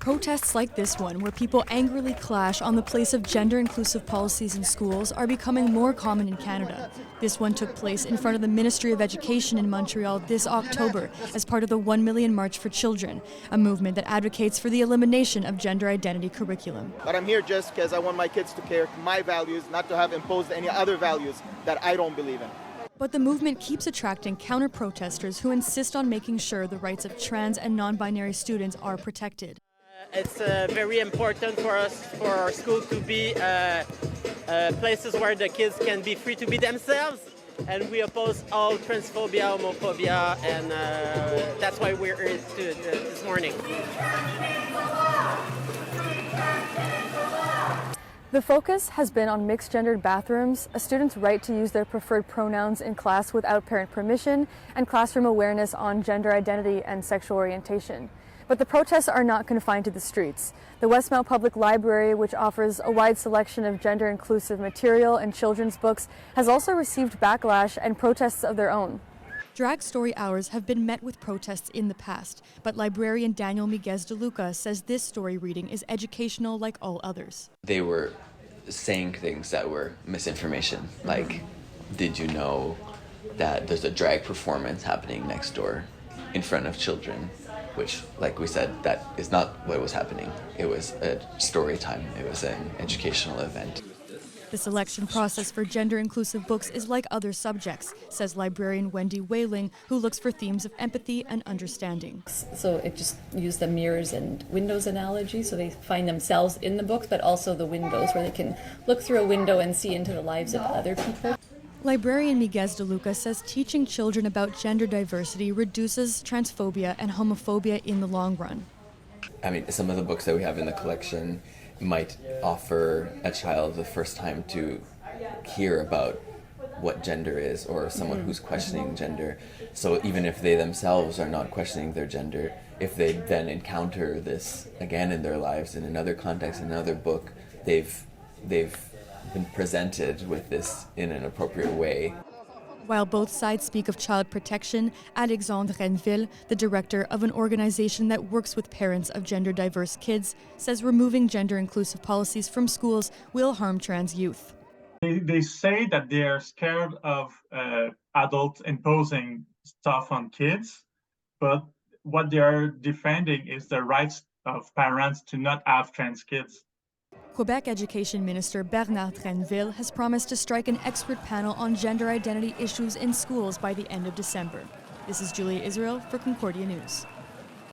Protests like this one, where people angrily clash on the place of gender-inclusive policies in schools, are becoming more common in Canada. This one took place in front of the Ministry of Education in Montreal this October as part of the 1 Million March for Children, a movement that advocates for the elimination of gender identity curriculum. But I'm here just because I want my kids to care my values, not to have imposed any other values that I don't believe in. But the movement keeps attracting counter-protesters who insist on making sure the rights of trans and non-binary students are protected. It's very important for us, for our school, to be places where the kids can be free to be themselves. And we oppose all transphobia, homophobia, and that's why we're here this morning. The focus has been on mixed-gendered bathrooms, a student's right to use their preferred pronouns in class without parent permission, and classroom awareness on gender identity and sexual orientation. But the protests are not confined to the streets. The Westmount Public Library, which offers a wide selection of gender-inclusive material and children's books, has also received backlash and protests of their own. Drag story hours have been met with protests in the past, but librarian Daniel Miguez de Luca says this story reading is educational like all others. They were saying things that were misinformation, like, did you know that there's a drag performance happening next door in front of children? Which, like we said, that is not what was happening. It was a story time. It was an educational event. The selection process for gender-inclusive books is like other subjects, says librarian Wendy Whaling, who looks for themes of empathy and understanding. So it just used the mirrors and windows analogy, so they find themselves in the books, but also the windows where they can look through a window and see into the lives of other people. Librarian Miguez de Luca says teaching children about gender diversity reduces transphobia and homophobia in the long run. I mean, some of the books that we have in the collection might offer a child the first time to hear about what gender is, or someone who's questioning gender. So even if they themselves are not questioning their gender, if they then encounter this again in their lives in another context, in another book, they've been presented with this in an appropriate way. While both sides speak of child protection, Alexandre Renville, the director of an organization that works with parents of gender-diverse kids, says removing gender-inclusive policies from schools will harm trans youth. They say that they are scared of adults imposing stuff on kids, but what they are defending is the rights of parents to not have trans kids. Quebec Education Minister Bernard Drinville has promised to strike an expert panel on gender identity issues in schools by the end of December. This is Julia Israel for Concordia News.